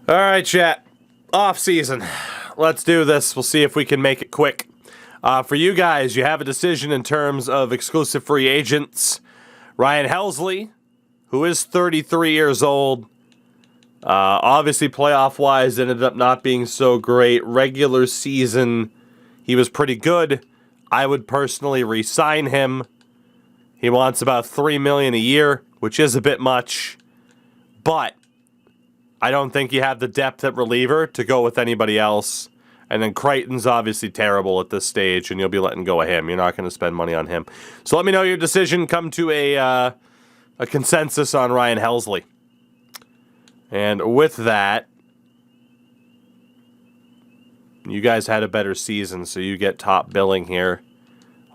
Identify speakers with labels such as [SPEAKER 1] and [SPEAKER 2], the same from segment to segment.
[SPEAKER 1] All right, chat. Off season. Let's do this. We'll see if we can make it quick. For you guys, you have a decision in terms of exclusive free agents. Ryan Helsley, who is 33 years old. Obviously, playoff-wise, ended up not being so great. Regular season, he was pretty good. I would personally re-sign him. He wants about $3 million a year, which is a bit much. But I don't think you have the depth at reliever to go with anybody else. And then Creighton's obviously terrible at this stage, and you'll be letting go of him. You're not going to spend money on him. So let me know your decision. Come to a consensus on Ryan Helsley. And with that, you guys had a better season, so you get top billing here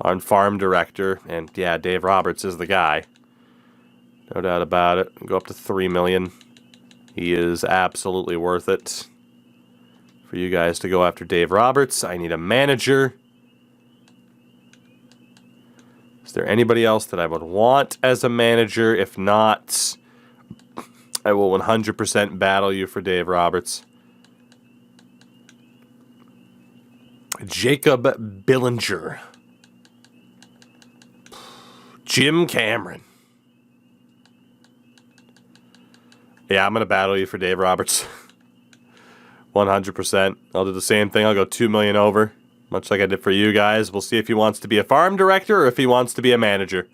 [SPEAKER 1] on Farm Director. And yeah, Dave Roberts is the guy. No doubt about it. Go up to $3 million. He is absolutely worth it. For you guys to go after Dave Roberts, I need a manager. Is there anybody else that I would want as a manager? If not, I will 100% battle you for Dave Roberts. Jacob Billinger. Jim Cameron. Yeah, I'm going to battle you for Dave Roberts. 100%. I'll do the same thing. I'll go $2 million over, much like I did for you guys. We'll see if he wants to be a farm director or if he wants to be a manager.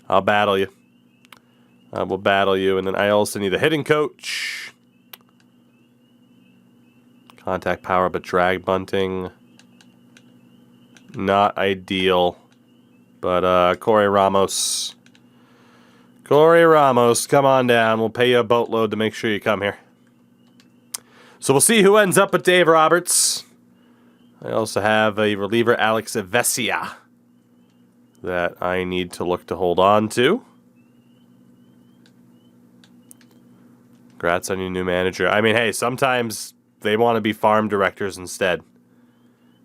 [SPEAKER 1] I'll battle you. I will battle you. And then I also need a hitting coach. Contact power, but drag bunting. Not ideal. But Corey Ramos. Corey Ramos, come on down. We'll pay you a boatload to make sure you come here. So we'll see who ends up with Dave Roberts. I also have a reliever, Alex Vesia, that I need to look to hold on to. Congrats on your new manager. I mean, hey, sometimes they want to be farm directors instead.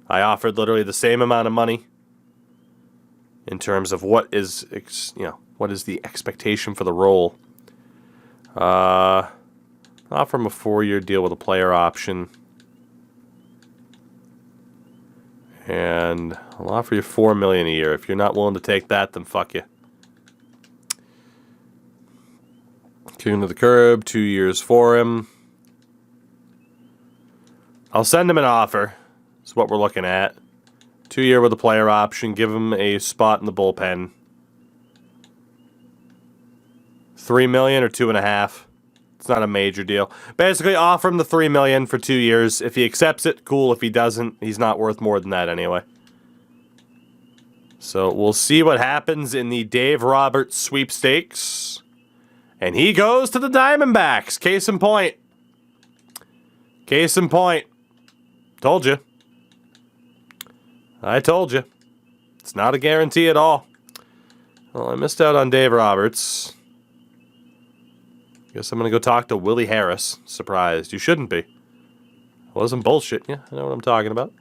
[SPEAKER 1] I offered literally the same amount of money in terms of what is, what is the expectation for the role. Offer him a 4-year deal with a player option. And I'll offer you $4 million a year. If you're not willing to take that, then fuck you. Kick him to the curb, 2 years for him. I'll send him an offer. That's what we're looking at. 2-year with a player option. Give him a spot in the bullpen. $3 million or $2.5. It's not a major deal. Basically, offer him the $3 million for 2 years. If he accepts it, cool. If he doesn't, he's not worth more than that anyway. So we'll see what happens in the Dave Roberts sweepstakes. And he goes to the Diamondbacks. Case in point. Case in point. Told you. I told you. It's not a guarantee at all. Well, I missed out on Dave Roberts. Guess I'm going to go talk to Willie Harris. Surprised. You shouldn't be. I wasn't bullshitting you. I know what I'm talking about.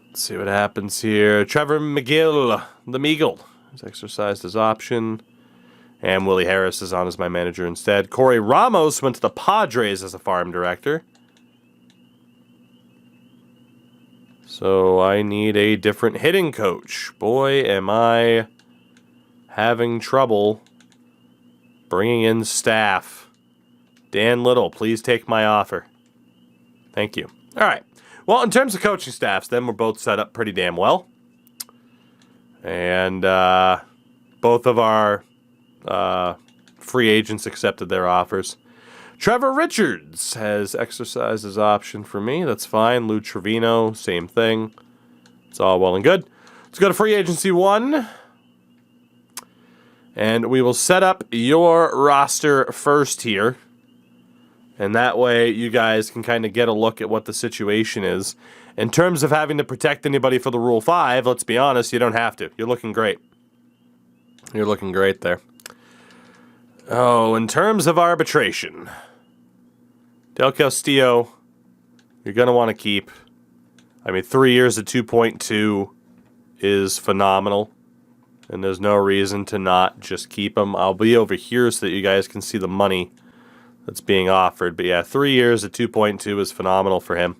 [SPEAKER 1] Let's see what happens here. Trevor McGill, the Meagle, has exercised his option. And Willie Harris is on as my manager instead. Corey Ramos went to the Padres as a farm director. So I need a different hitting coach. Boy, am I having trouble bringing in staff. Dan Little, please take my offer. Thank you. All right. Well, in terms of coaching staffs, then we're both set up pretty damn well. And both of our free agents accepted their offers. Trevor Richards has exercised his option for me. That's fine. Lou Trevino, same thing. It's all well and good. Let's go to free agency 1. And we will set up your roster first here. And that way you guys can kind of get a look at what the situation is. In terms of having to protect anybody for the Rule 5, let's be honest, you don't have to. You're looking great. You're looking great there. Oh, in terms of arbitration, Del Castillo, you're going to want to keep. I mean, 3 years at 2.2 is phenomenal. And there's no reason to not just keep him. I'll be over here so that you guys can see the money that's being offered. But yeah, 3 years at 2.2 is phenomenal for him.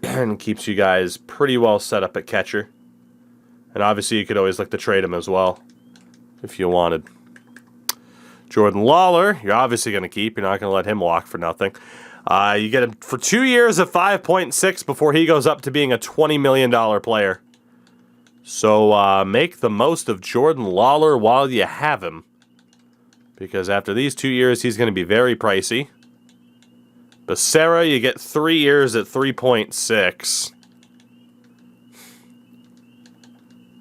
[SPEAKER 1] And keeps you guys pretty well set up at catcher. And obviously you could always look to trade him as well if you wanted. Jordan Lawler, you're obviously going to keep. You're not going to let him walk for nothing. You get him for 2 years at 5.6 before he goes up to being a $20 million player. So make the most of Jordan Lawler while you have him. Because after these 2 years, he's going to be very pricey. Becerra, you get 3 years at 3.6.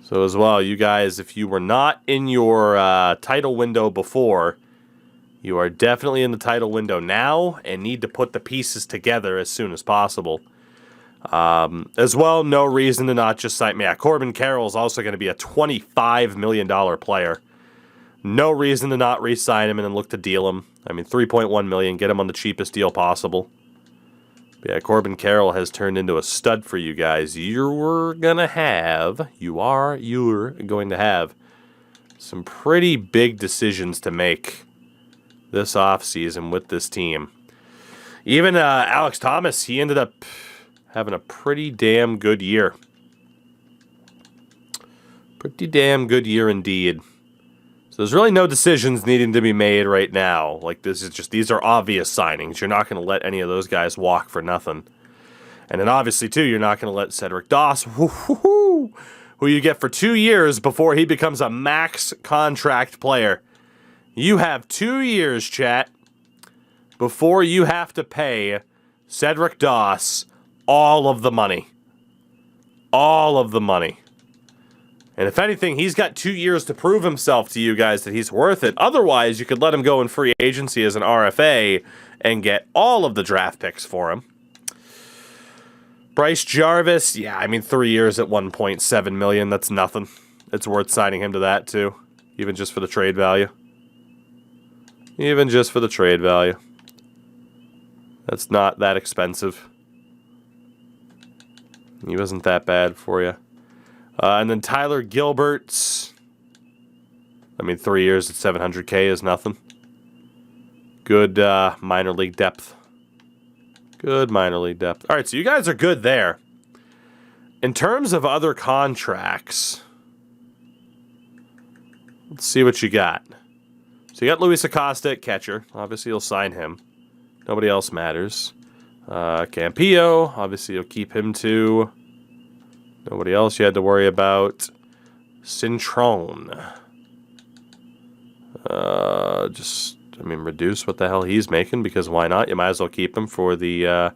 [SPEAKER 1] So as well, you guys, if you were not in your title window before, you are definitely in the title window now and need to put the pieces together as soon as possible. As well, no reason to not just sign. Yeah, Corbin Carroll is also going to be a $25 million player. No reason to not re-sign him and then look to deal him. I mean, $3.1 million, get him on the cheapest deal possible. But yeah, Corbin Carroll has turned into a stud for you guys. You're going to have some pretty big decisions to make this offseason with this team. Even Alex Thomas, he ended up having a pretty damn good year. Pretty damn good year indeed. So there's really no decisions needing to be made right now. Like, this is just, these are obvious signings. You're not going to let any of those guys walk for nothing. And then obviously, too, you're not going to let Cedric Doss, who you get for 2 years before he becomes a max contract player. You have 2 years, chat, before you have to pay Cedric Doss all of the money. All of the money. And if anything, he's got 2 years to prove himself to you guys that he's worth it. Otherwise, you could let him go in free agency as an RFA and get all of the draft picks for him. Bryce Jarvis, yeah, I mean, 3 years at $1.7 million, that's nothing. It's worth signing him to that, too. Even just for the trade value. Even just for the trade value. That's not that expensive. He wasn't that bad for you. And then Tyler Gilbert. I mean, 3 years at $700K is nothing. Good minor league depth. Good minor league depth. All right, so you guys are good there. In terms of other contracts, let's see what you got. So you got Luis Acosta at catcher. Obviously, you'll sign him. Nobody else matters. Campillo, obviously, you'll keep him too. Nobody else you had to worry about. Cintrone. Reduce what the hell he's making, because why not? You might as well keep him for the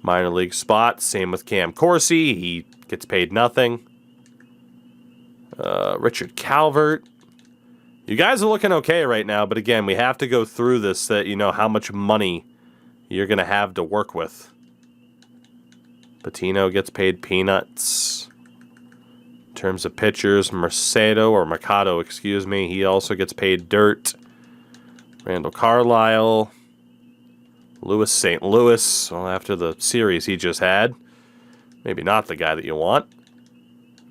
[SPEAKER 1] minor league spot. Same with Cam Corsi. He gets paid nothing. Richard Calvert. You guys are looking okay right now, but again, we have to go through this so that you know how much money you're going to have to work with. Patino gets paid peanuts. In terms of pitchers, Mercado, excuse me, he also gets paid dirt. Randall Carlisle. Louis St. Louis, well, after the series he just had. Maybe not the guy that you want.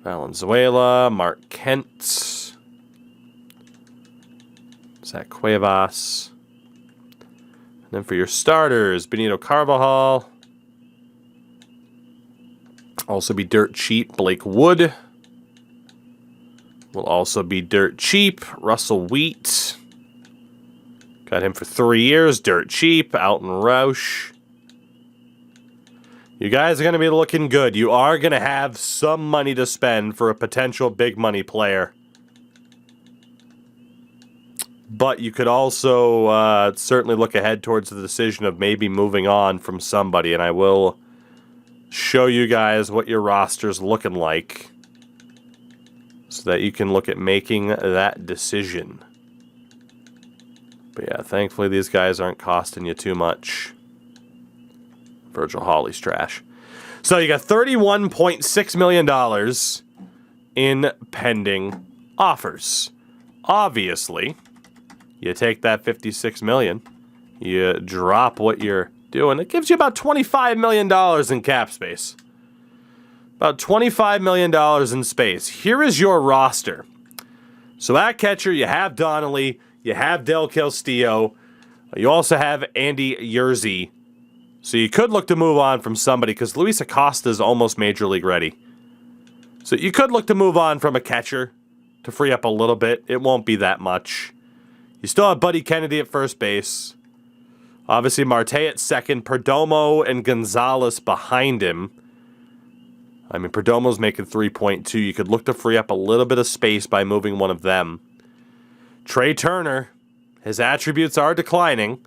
[SPEAKER 1] Valenzuela, Mark Kent. Zach Cuevas. And then for your starters, Benito Carvajal. Also be dirt cheap, Blake Wood. Will also be dirt cheap, Russell Wheat. Got him for 3 years, dirt cheap, Alton Roush. You guys are going to be looking good. You are going to have some money to spend for a potential big money player. But you could also certainly look ahead towards the decision of maybe moving on from somebody. And I will show you guys what your roster's looking like so that you can look at making that decision. But yeah, thankfully these guys aren't costing you too much. Virgil Hawley's trash. So you got $31.6 million in pending offers. Obviously, you take that $56 million, you drop what you're doing, it gives you about $25 million in cap space. About $25 million in space. Here is your roster. So at catcher, you have Donnelly, you have Del Castillo, You also have Andy Yerzy. So you could look to move on from somebody because Luis Acosta is almost Major League ready. So you could look to move on from a catcher to free up a little bit. It won't be that much. You still have Buddy Kennedy at first base. Obviously, Marte at second. Perdomo and Gonzalez behind him. I mean, Perdomo's making 3.2. You could look to free up a little bit of space by moving one of them. Trey Turner, his attributes are declining.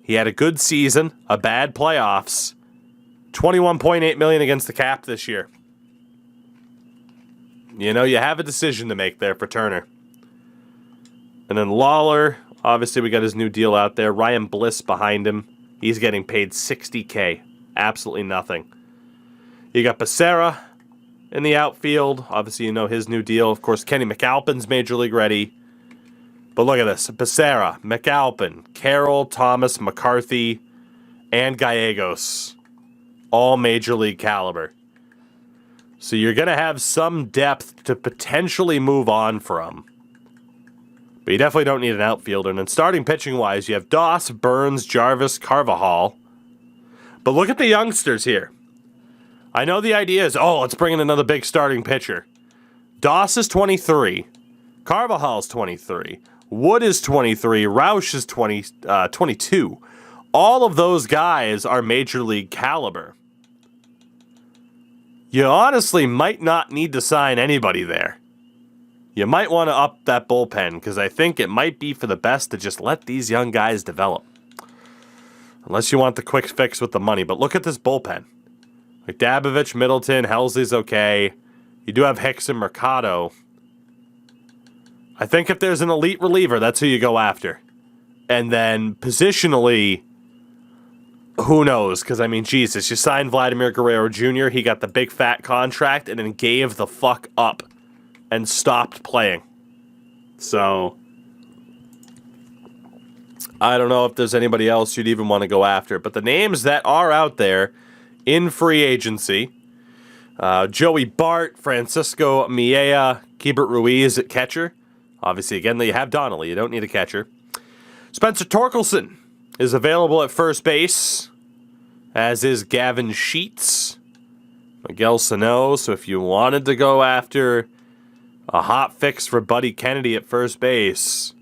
[SPEAKER 1] He had a good season, a bad playoffs. $21.8 million against the cap this year. You know, you have a decision to make there for Turner. And then Lawler, obviously we got his new deal out there. Ryan Bliss behind him. He's getting paid $60K. Absolutely nothing. You got Becerra in the outfield. Obviously you know his new deal. Of course, Kenny McAlpin's Major League ready. But look at this. Becerra, McAlpin, Carroll, Thomas, McCarthy, and Gallegos. All Major League caliber. So you're going to have some depth to potentially move on from. But you definitely don't need an outfielder. And then starting pitching-wise, you have Doss, Burns, Jarvis, Carvajal. But look at the youngsters here. I know the idea is, oh, let's bring in another big starting pitcher. Doss is 23. Carvajal's 23. Wood is 23. Roush is 22. All of those guys are Major League caliber. You honestly might not need to sign anybody there. You might want to up that bullpen because I think it might be for the best to just let these young guys develop. Unless you want the quick fix with the money. But look at this bullpen. Like Dabovich, Middleton, Helsley's okay. You do have Hicks and Mercado. I think if there's an elite reliever, that's who you go after. And then positionally, who knows? Because, I mean, Jesus, you signed Vladimir Guerrero Jr., he got the big fat contract, and then gave the fuck up and stopped playing. So, I don't know if there's anybody else you'd even want to go after. But the names that are out there in free agency, Joey Bart, Francisco Miella, Keibert Ruiz at catcher. Obviously, again, you have Donnelly. You don't need a catcher. Spencer Torkelson is available at first base, as is Gavin Sheets, Miguel Sano. So if you wanted to go after a hot fix for Buddy Kennedy at first base,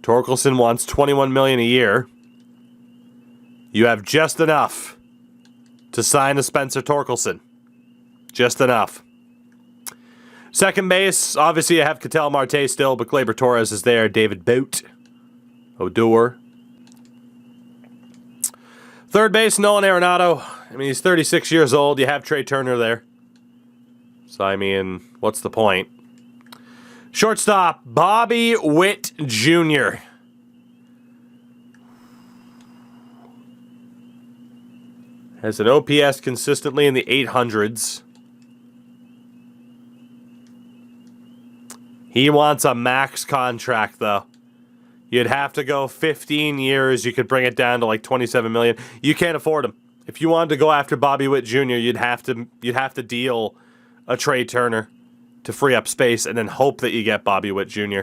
[SPEAKER 1] Torkelson wants $21 million a year. You have just enough to sign a Spencer Torkelson. Just enough. Second base, obviously you have Ketel Marte still, but Gleyber Torres is there. David Boot. Odor. Third base, Nolan Arenado. I mean, he's 36 years old. You have Trey Turner there. So, I mean, what's the point? Shortstop, Bobby Witt Jr. Has an OPS consistently in the 800s. He wants a max contract, though. You'd have to go 15 years. You could bring it down to like $27 million. You can't afford him. If you wanted to go after Bobby Witt Jr., you'd have to deal a Trey Turner to free up space, and then hope that you get Bobby Witt Jr.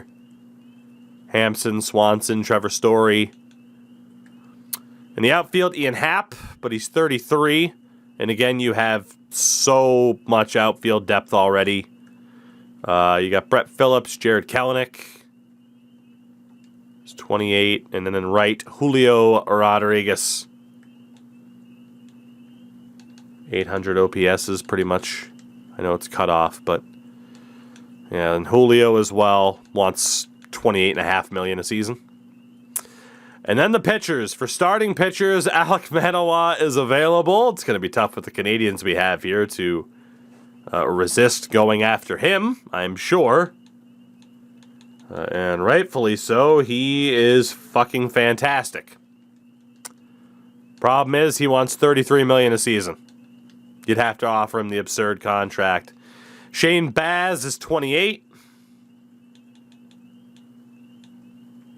[SPEAKER 1] Hampson, Swanson, Trevor Story. In the outfield, Ian Happ, but he's 33. And again, you have so much outfield depth already. You got Brett Phillips, Jared Kelenic. He's 28. And then in right, Julio Rodriguez. 800 OPS is pretty much, I know it's cut off, but yeah, and Julio as well wants $28.5 million a season. And then the pitchers. For starting pitchers, Alek Manoah is available. It's going to be tough with the Canadians we have here to resist going after him, I'm sure. And rightfully so, he is fucking fantastic. Problem is, he wants $33 million a season. You'd have to offer him the absurd contract. Shane Baz is 28.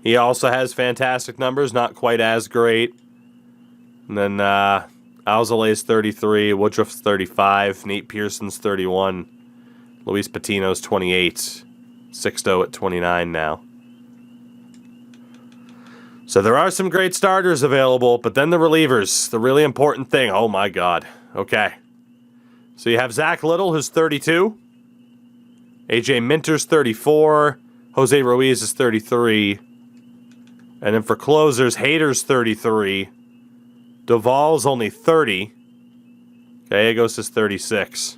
[SPEAKER 1] He also has fantastic numbers, not quite as great. And then Alzolay's 33, Woodruff's 35, Nate Pearson's 31, Luis Patino's 28, Sixto at 29 now. So there are some great starters available, but then the relievers, the really important thing. Oh my God. Okay. So you have Zach Little, who's 32. AJ Minter's 34. Jose Ruiz is 33. And then for closers, Hader's 33. Duvall's only 30. Gallegos is 36.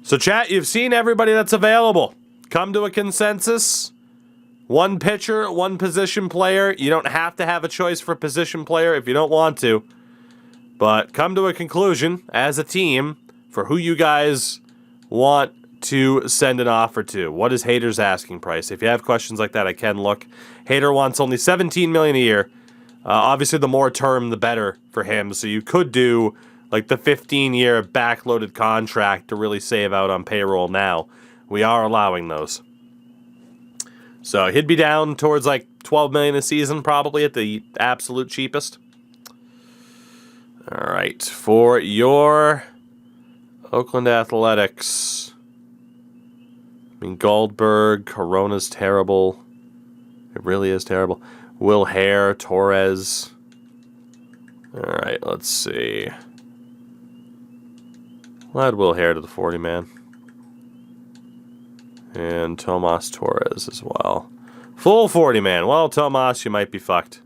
[SPEAKER 1] So chat, you've seen everybody that's available. Come to a consensus. One pitcher, one position player. You don't have to have a choice for position player if you don't want to. But come to a conclusion as a team for who you guys want to send an offer to. What is Hader's asking price? If you have questions like that, I can look. Hader wants only $17 million a year. Obviously, the more term, the better for him. So you could do like the 15-year backloaded contract to really save out on payroll now. We are allowing those. So he'd be down towards like $12 million a season, probably at the absolute cheapest. All right, for your Oakland Athletics, I mean, Goldberg, Corona's terrible. It really is terrible. Will Hare, Torres. All right, let's see. We'll add Will Hare to the 40-man. And Tomas Torres as well. Full 40-man. Well, Tomas, you might be fucked.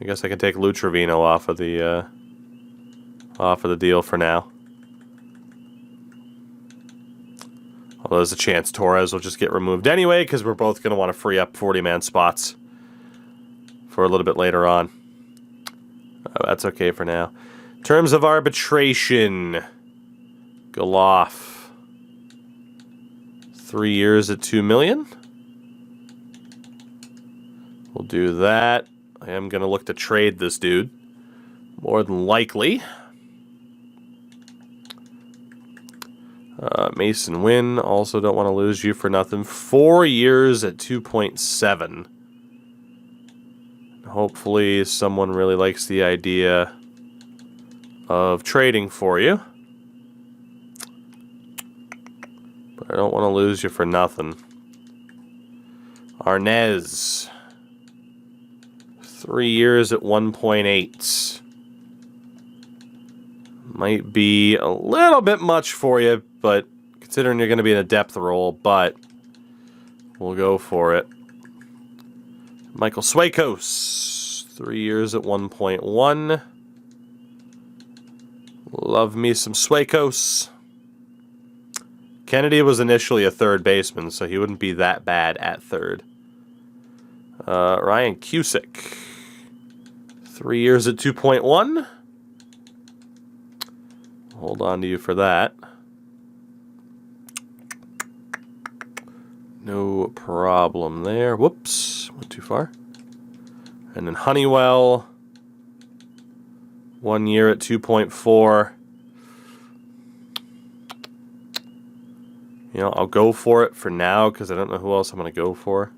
[SPEAKER 1] I guess I can take Lou Trevino off of the deal for now. Although there's a chance Torres will just get removed anyway, because we're both going to want to free up 40-man spots for a little bit later on. That's okay for now. In terms of arbitration, Goloff. 3 years at $2 million. We'll do that. I am going to look to trade this dude. More than likely. Mason Wynn, also don't want to lose you for nothing. 4 years at 2.7. Hopefully someone really likes the idea of trading for you. But I don't want to lose you for nothing. Arnez. 3 years at 1.8. Might be a little bit much for you, but considering you're going to be in a depth role, but we'll go for it. Michael Sueikos, 3 years at 1.1. Love me some Sueikos. Kennedy was initially a third baseman, so he wouldn't be that bad at third. Ryan Cusick, 3 years at 2.1. Hold on to you for that. No problem there. Whoops, went too far. And then Honeywell, 1 year at 2.4. You know, I'll go for it for now because I don't know who else I'm going to go for.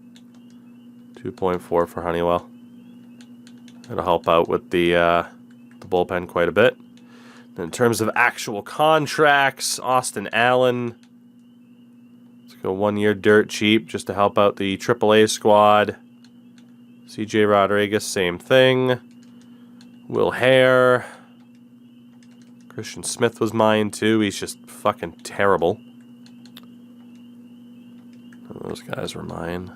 [SPEAKER 1] 2.4 for Honeywell. That'll help out with the bullpen quite a bit. In terms of actual contracts, Austin Allen. Let's go 1 year dirt cheap just to help out the AAA squad. CJ Rodriguez, same thing. Will Hare. Christian Smith was mine too. He's just fucking terrible. Those guys were mine.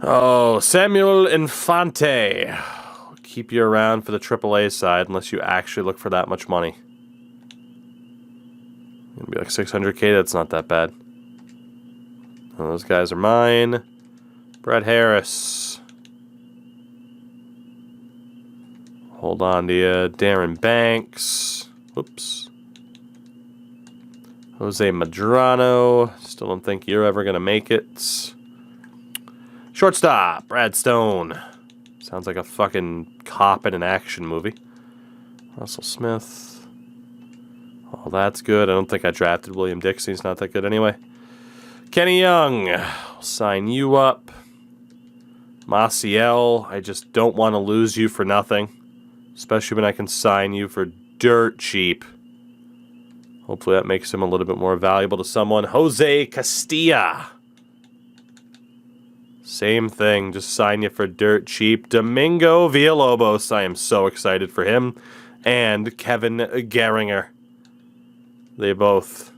[SPEAKER 1] Oh, Samuel Infante. Keep you around for the AAA side unless you actually look for that much money. It'll be like $600K. That's not that bad. Oh, those guys are mine. Brett Harris. Hold on to you. Darren Banks. Whoops. Jose Madrano. Still don't think you're ever going to make it. Shortstop. Brad Stone. Sounds like a fucking cop in an action movie. Russell Smith. Oh, that's good. I don't think I drafted William Dixon. He's not that good anyway. Kenny Young. I'll sign you up. Maciel. I just don't want to lose you for nothing. Especially when I can sign you for dirt cheap. Hopefully that makes him a little bit more valuable to someone. Jose Castilla. Same thing, just sign you for dirt cheap. Domingo Villalobos, I am so excited for him. And Kevin Gehringer. They both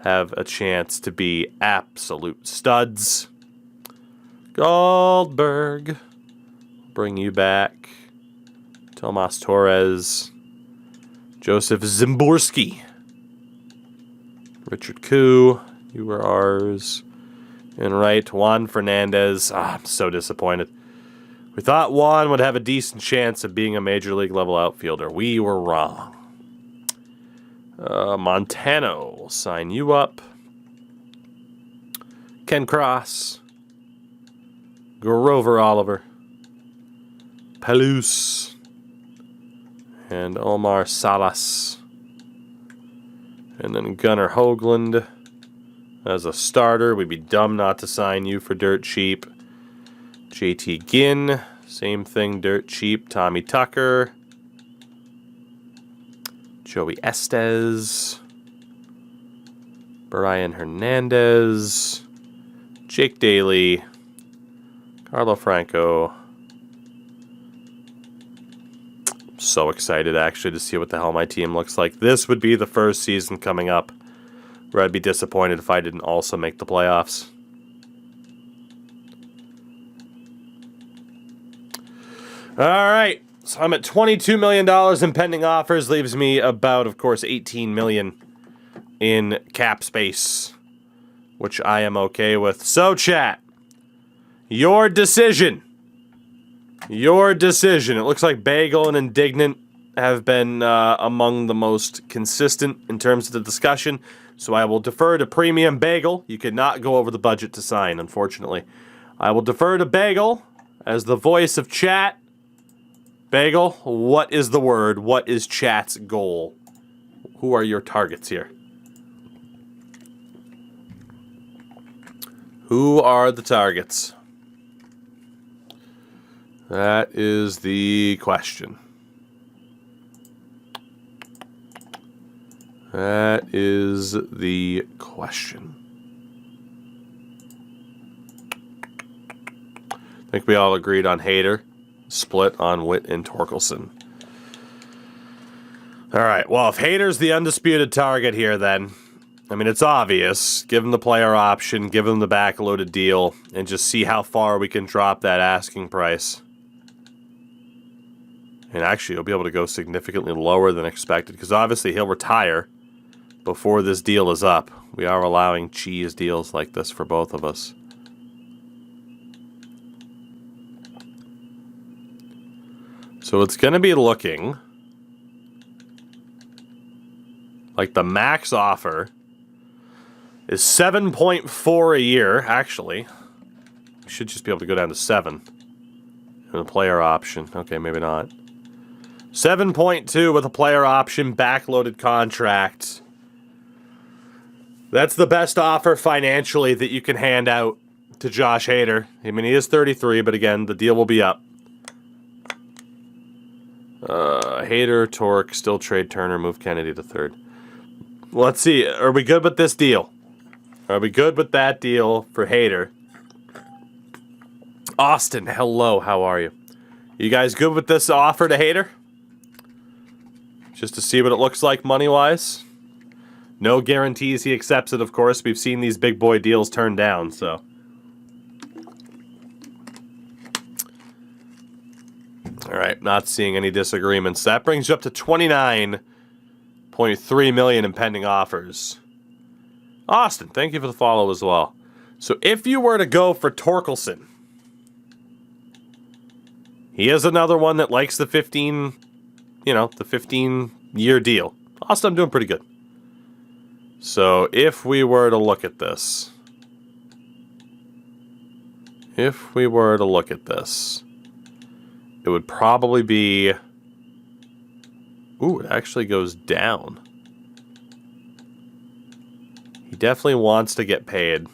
[SPEAKER 1] have a chance to be absolute studs. Goldberg. Bring you back. Tomas Torres. Joseph Zimborski. Richard Koo. You were ours. And right, Juan Fernandez. I'm so disappointed. We thought Juan would have a decent chance of being a major league level outfielder. We were wrong. Montano will sign you up. Ken Cross. Grover Oliver. Pelus. And Omar Salas. And then Gunnar Hoagland. As a starter, we'd be dumb not to sign you for dirt cheap. JT Ginn, same thing, dirt cheap. Tommy Tucker. Joey Estes. Brian Hernandez. Jake Daly. Carlo Franco. I'm so excited, actually, to see what the hell my team looks like. This would be the first season coming up where I'd be disappointed if I didn't also make the playoffs. All right, so I'm at $22 million in pending offers. Leaves me about, of course, $18 million in cap space, which I am okay with. So, chat, your decision. Your decision. It looks like Bagel and Indignant have been among the most consistent in terms of the discussion. So I will defer to Premium Bagel. You could not go over the budget to sign, unfortunately. I will defer to Bagel as the voice of chat. Bagel, what is the word? What is chat's goal? Who are your targets here? Who are the targets? That is the question. That is the question. I think we all agreed on Hader. Split on Witt and Torkelson. Alright, well, if Hader's the undisputed target here, then, I mean, it's obvious. Give him the player option, give him the backloaded deal, and just see how far we can drop that asking price. And actually, he'll be able to go significantly lower than expected, because obviously he'll retire before this deal is up. We are allowing cheese deals like this for both of us. So it's going to be looking like the max offer is 7.4 a year, actually. We should just be able to go down to 7. And a player option. Okay, maybe not. 7.2 with a player option, backloaded contract. That's the best offer financially that you can hand out to Josh Hader. I mean, he is 33, but again, the deal will be up. Hader, Torque, still trade Turner, move Kennedy to third. Let's see. Are we good with this deal? Are we good with that deal for Hader? Austin, hello. How are you? You guys good with this offer to Hader? Just to see what it looks like money-wise? No guarantees he accepts it, of course. We've seen these big boy deals turned down, so. All right, not seeing any disagreements. That brings you up to $29.3 million in pending offers. Austin, thank you for the follow as well. So if you were to go for Torkelson, he is another one that likes the 15-year deal. Austin, I'm doing pretty good. So if we were to look at this, it would probably be... Ooh, it actually goes down. He definitely wants to get paid.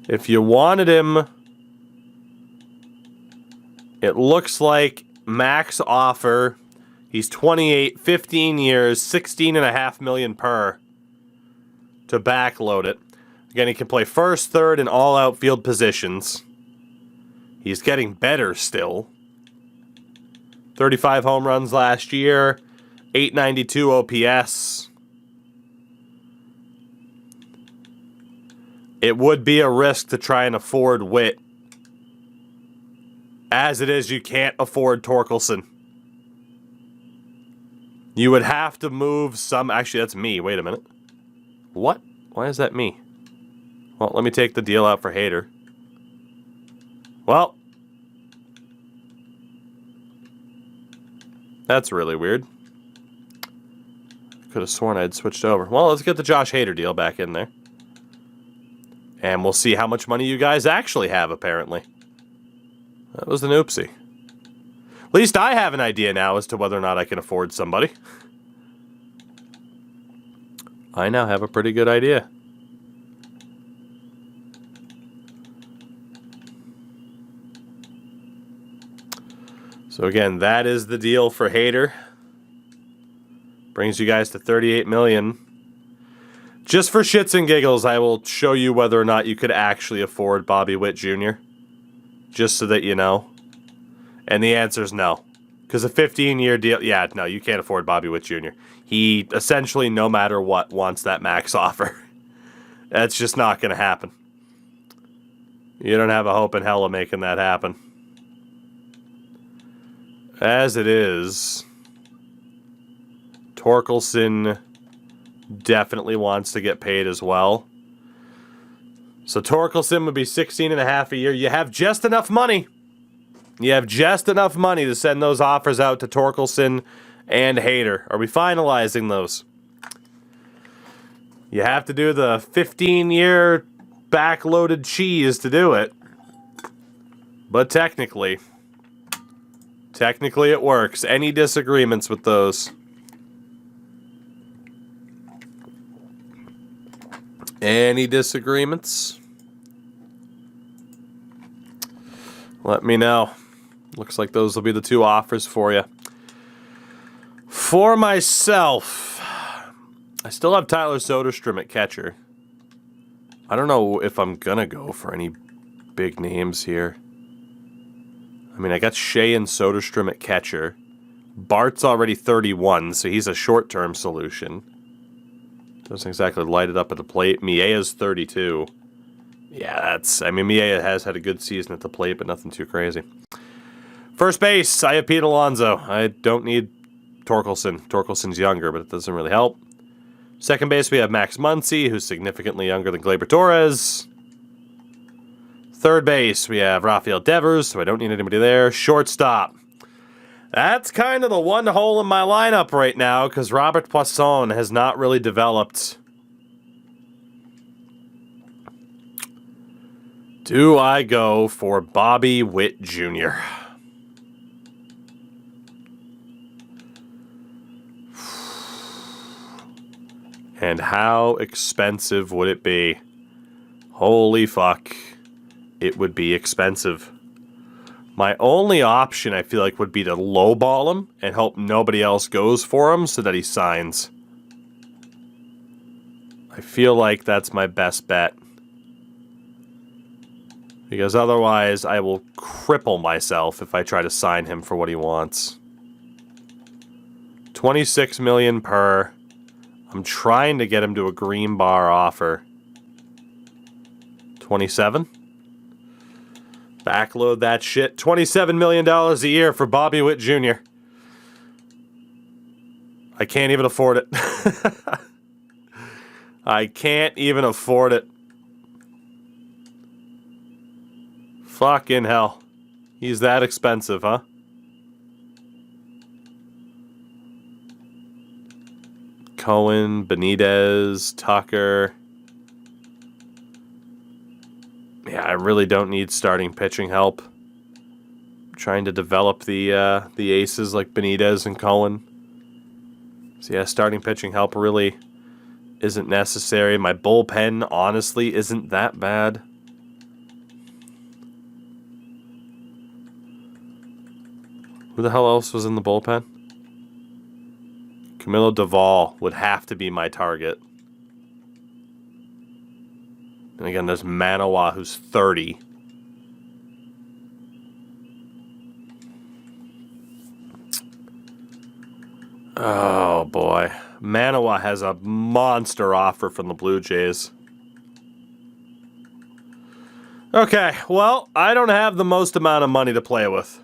[SPEAKER 1] If you wanted him, it looks like max offer, he's 28, 15 years, $16.5 million per. to backload it. Again, he can play first, third, and all outfield positions. He's getting better still. 35 home runs last year, 892 OPS. It would be a risk to try and afford Witt. As it is, you can't afford Torkelson. You would have to move some... Actually, that's me. Wait a minute. What? Why is that me? Well, let me take the deal out for Hader. Well... That's really weird. Could have sworn I'd switched over. Well, let's get the Josh Hader deal back in there. And we'll see how much money you guys actually have, apparently. That was an oopsie. At least I have an idea now as to whether or not I can afford somebody. I now have a pretty good idea. So again, that is the deal for Hader. Brings you guys to $38 million. Just for shits and giggles, I will show you whether or not you could actually afford Bobby Witt Jr. Just so that you know. And the answer is no. Because a 15-year deal... Yeah, no, you can't afford Bobby Witt Jr. He, essentially, no matter what, wants that max offer. That's just not going to happen. You don't have a hope in hell of making that happen. As it is, Torkelson definitely wants to get paid as well. So Torkelson would be $16.5 a year. You have just enough money. You have just enough money to send those offers out to Torkelson and Hader. Are we finalizing those? You have to do the 15-year backloaded cheese to do it. But technically it works. Any disagreements with those? Any disagreements? Let me know. Looks like those will be the two offers for you. For myself, I still have Tyler Soderstrom at catcher. I don't know if I'm gonna go for any big names here. I mean, I got Shea and Soderstrom at catcher. Bart's already 31, so he's a short-term solution. Doesn't exactly light it up at the plate. Miea's 32. Yeah, that's... I mean, Miea has had a good season at the plate, but nothing too crazy. First base, I have Pete Alonso. I don't need Torkelson. Torkelson's younger, but it doesn't really help. Second base, we have Max Muncy, who's significantly younger than Gleyber Torres. Third base, we have Rafael Devers, so I don't need anybody there. Shortstop. That's kind of the one hole in my lineup right now, because Robert Poisson has not really developed. Do I go for Bobby Witt Jr.? And how expensive would it be? Holy fuck. It would be expensive. My only option, I feel like, would be to lowball him and hope nobody else goes for him so that he signs. I feel like that's my best bet. Because otherwise, I will cripple myself if I try to sign him for what he wants. $26 million per. I'm trying to get him to a green bar offer. 27? Backload that shit. $27 million a year for Bobby Witt Jr. I can't even afford it. I can't even afford it. Fucking hell. He's that expensive, huh? Cohen, Benitez, Tucker. Yeah, I really don't need starting pitching help. I'm trying to develop the aces like Benitez and Cohen. So yeah, starting pitching help really isn't necessary. My bullpen, honestly, isn't that bad. Who the hell else was in the bullpen? Camilo Doval would have to be my target. And again, there's Manawa, who's 30. Oh, boy. Manawa has a monster offer from the Blue Jays. Okay, well, I don't have the most amount of money to play with.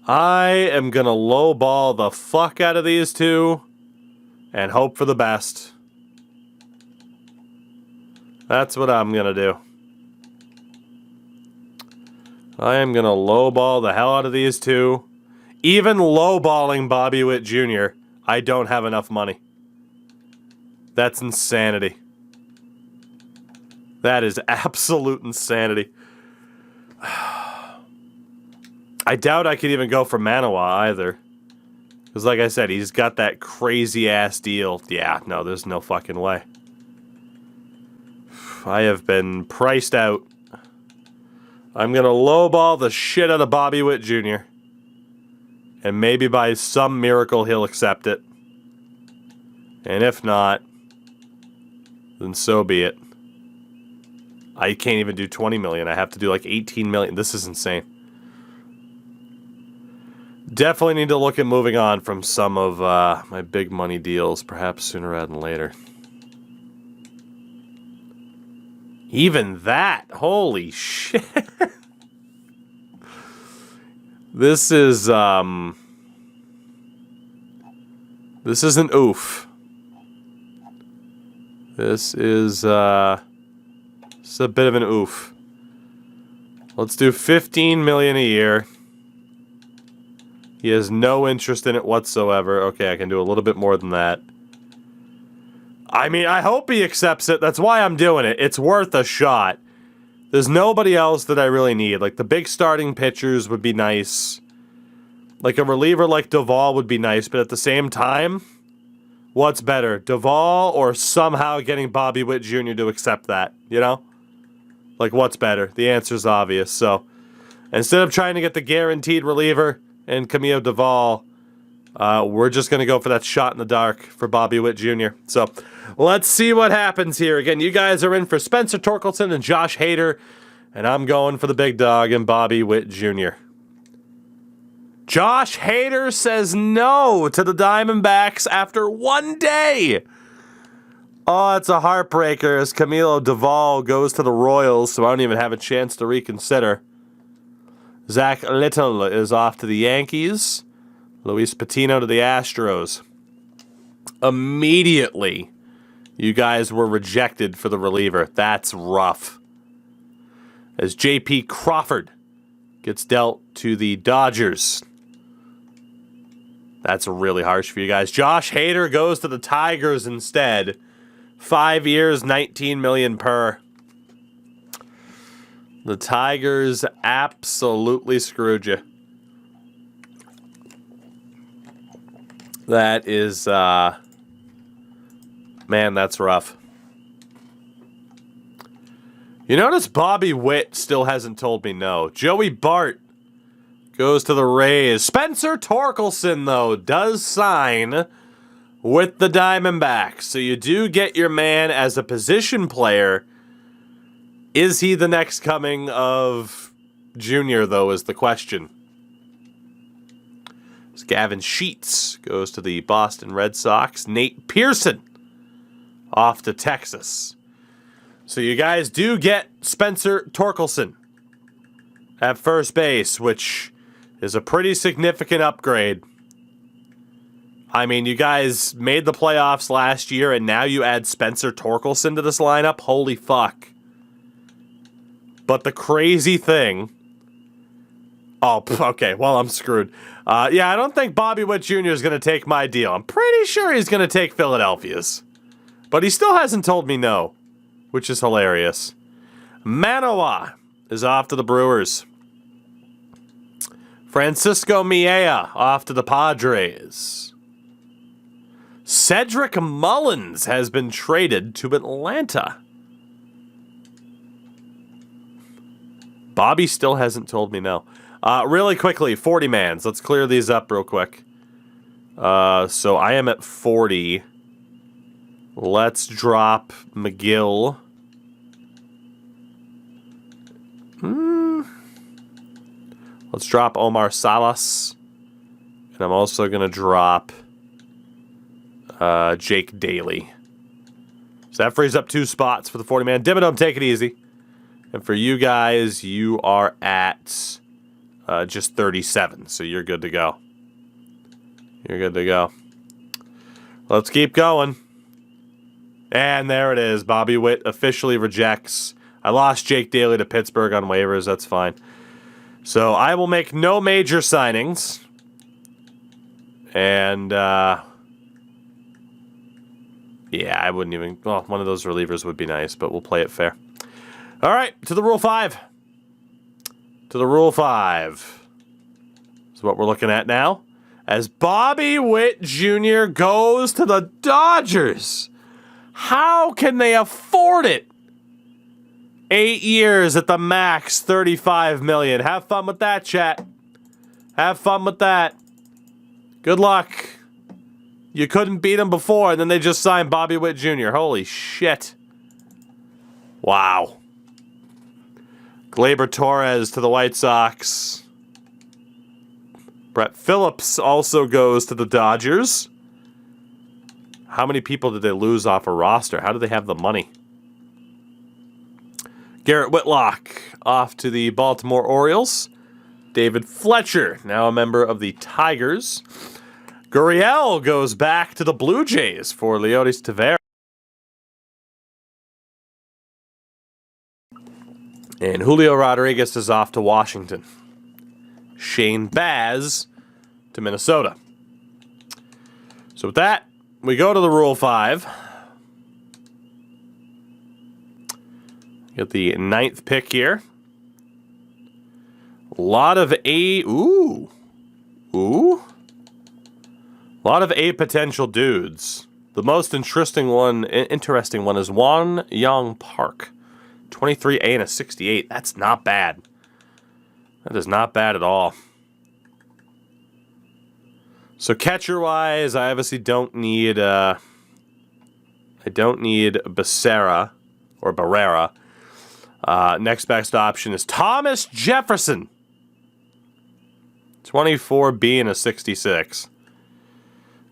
[SPEAKER 1] I am going to lowball the fuck out of these two and hope for the best. That's what I'm going to do. I am going to lowball the hell out of these two. Even lowballing Bobby Witt Jr., I don't have enough money. That's insanity. That is absolute insanity. I doubt I could even go for Manawa either. Because like I said, he's got that crazy-ass deal. Yeah, no, there's no fucking way. I have been priced out. I'm going to lowball the shit out of Bobby Witt Jr. And maybe by some miracle he'll accept it. And if not, then so be it. I can't even do 20 million. I have to do like 18 million. This is insane. Definitely need to look at moving on from some of my big money deals, perhaps sooner rather than later. Even that? Holy shit. This is an oof. This is a bit of an oof. Let's do 15 million a year. He has no interest in it whatsoever. Okay, I can do a little bit more than that. I mean, I hope he accepts it. That's why I'm doing it. It's worth a shot. There's nobody else that I really need. Like, the big starting pitchers would be nice. Like, a reliever like Duvall would be nice, but at the same time, what's better? Duvall or somehow getting Bobby Witt Jr. to accept that, you know? Like, what's better? The answer's obvious. So, instead of trying to get the guaranteed reliever and Camilo Duvall, we're just going to go for that shot in the dark for Bobby Witt Jr. So, let's see what happens here. Again, you guys are in for Spencer Torkelson and Josh Hader, and I'm going for the big dog and Bobby Witt Jr. Josh Hader says no to the Diamondbacks after 1 day. Oh, it's a heartbreaker as Camilo Duvall goes to the Royals, so I don't even have a chance to reconsider. Zach Little is off to the Yankees. Luis Patino to the Astros. Immediately, you guys were rejected for the reliever. That's rough. As J.P. Crawford gets dealt to the Dodgers. That's really harsh for you guys. Josh Hader goes to the Tigers instead. 5 years, 19 million per. The Tigers absolutely screwed you. That is, man, that's rough. You notice Bobby Witt still hasn't told me no. Joey Bart goes to the Rays. Spencer Torkelson, though, does sign with the Diamondbacks. So you do get your man as a position player. Is he the next coming of Junior, though, is the question. Gavin Sheets goes to the Boston Red Sox. Nate Pearson off to Texas. So you guys do get Spencer Torkelson at first base, which is a pretty significant upgrade. I mean, you guys made the playoffs last year, and now you add Spencer Torkelson to this lineup? Holy fuck. But the crazy thing... Oh, okay, well, I'm screwed. Yeah, I don't think Bobby Witt Jr. is going to take my deal. I'm pretty sure he's going to take Philadelphia's. But he still hasn't told me no, which is hilarious. Manawa is off to the Brewers. Francisco Miella off to the Padres. Cedric Mullins has been traded to Atlanta. Bobby still hasn't told me no. Really quickly, 40 mans. Let's clear these up real quick. So I am at 40. Let's drop McGill Let's drop Omar Salas. And I'm also going to drop Jake Daly. So that frees up 2 spots for the 40-man. Dimmadome, take it easy. And for you guys, you are at just 37. So you're good to go. You're good to go. Let's keep going. And there it is. Bobby Witt officially rejects. I lost Jake Daly to Pittsburgh on waivers. That's fine. So I will make no major signings. And, yeah, I wouldn't even... Well, one of those relievers would be nice, but we'll play it fair. All right, to the Rule 5. To the Rule 5. Is what we're looking at now. As Bobby Witt Jr. goes to the Dodgers. How can they afford it? 8 years at the max, $35 million. Have fun with that, chat. Have fun with that. Good luck. You couldn't beat him before, and then they just signed Bobby Witt Jr. Holy shit. Wow. Gleyber Torres to the White Sox. Brett Phillips also goes to the Dodgers. How many people did they lose off a roster? How do they have the money? Garrett Whitlock off to the Baltimore Orioles. David Fletcher, now a member of the Tigers. Gurriel goes back to the Blue Jays for Leodis Tavera. And Julio Rodriguez is off to Washington. Shane Baz to Minnesota. So with that, we go to the Rule 5. Get the 9th pick here. A lot of A... Ooh. Ooh. A lot of A potential dudes. The most interesting one is Won Young Park. 23 A and a 68. That's not bad. That is not bad at all. So catcher-wise, I obviously don't need Becerra or Barrera. Next best option is Thomas Jefferson. 24 B and a 66.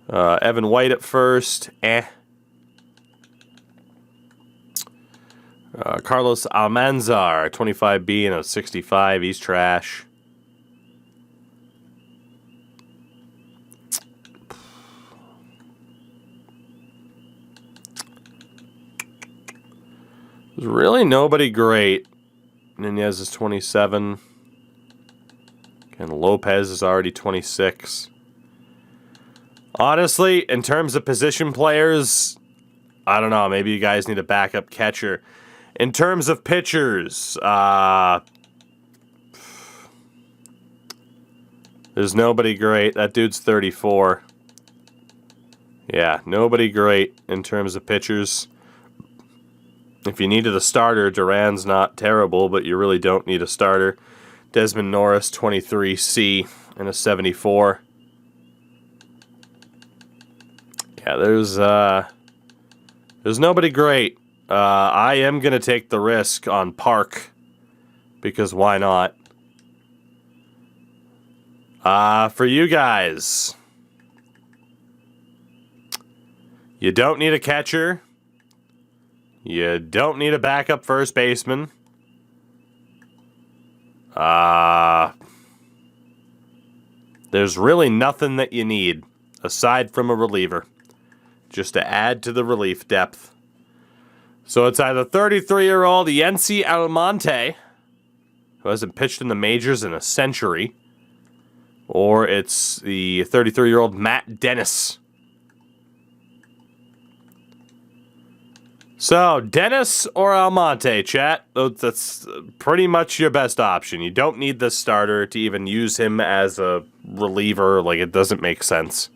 [SPEAKER 1] Evan White at first. Carlos Almanzar, 25B and a 65. He's trash. There's really nobody great. Nunez is 27. And Lopez is already 26. Honestly, in terms of position players, I don't know. Maybe you guys need a backup catcher. In terms of pitchers, there's nobody great. That dude's 34. Yeah, nobody great in terms of pitchers. If you needed a starter, Duran's not terrible, but you really don't need a starter. Desmond Norris, 23C and a 74. Yeah, there's nobody great. I am going to take the risk on Park, because why not? For you guys, you don't need a catcher. You don't need a backup first baseman. There's really nothing that you need, aside from a reliever, just to add to the relief depth. So it's either 33-year-old Yency Almonte, who hasn't pitched in the majors in a century, or it's the 33-year-old Matt Dennis. So, Dennis or Almonte, chat. That's pretty much your best option. You don't need the starter to even use him as a reliever. Like, it doesn't make sense.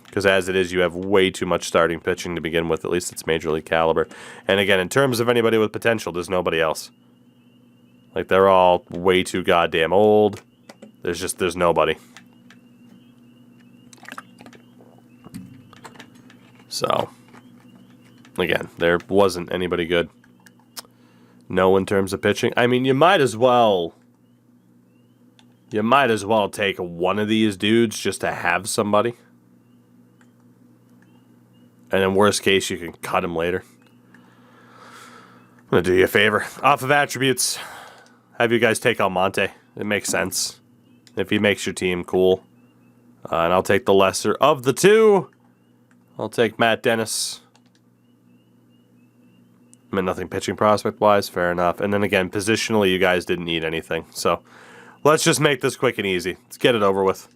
[SPEAKER 1] Because as it is, you have way too much starting pitching to begin with. At least it's major league caliber. And again, in terms of anybody with potential, there's nobody else. Like, they're all way too goddamn old. There's nobody. So, again, there wasn't anybody good. No in terms of pitching. I mean, you might as well take one of these dudes just to have somebody. And in worst case, you can cut him later. I'm going to do you a favor. Off of attributes, have you guys take Almonte. It makes sense. If he makes your team, cool. And I'll take the lesser of the two. I'll take Matt Dennis. I mean, nothing pitching prospect-wise. Fair enough. And then again, positionally, you guys didn't need anything. So let's just make this quick and easy. Let's get it over with.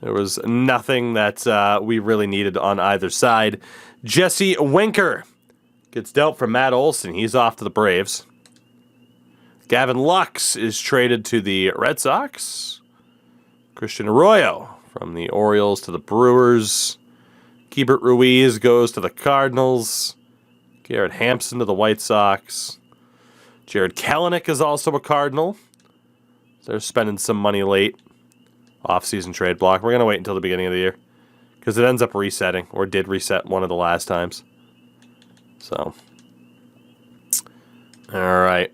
[SPEAKER 1] There was nothing that we really needed on either side. Jesse Winker gets dealt from Matt Olson. He's off to the Braves. Gavin Lux is traded to the Red Sox. Christian Arroyo from the Orioles to the Brewers. Keibert Ruiz goes to the Cardinals. Garrett Hampson to the White Sox. Jared Kelenic is also a Cardinal. They're spending some money late. Off-season trade block. We're going to wait until the beginning of the year. Because it ends up resetting. Or did reset one of the last times. So. Alright.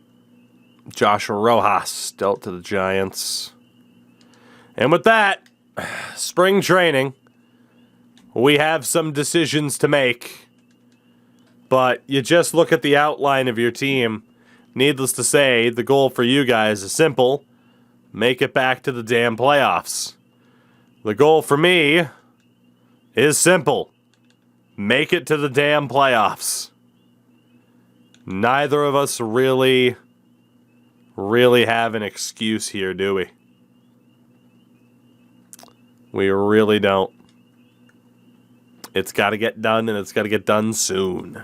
[SPEAKER 1] Joshua Rojas dealt to the Giants. And with that, spring training, we have some decisions to make. But you just look at the outline of your team. Needless to say, the goal for you guys is simple. Make it back to the damn playoffs. The goal for me is simple. Make it to the damn playoffs. Neither of us really have an excuse here, do we? We really don't. It's got to get done, and it's got to get done soon.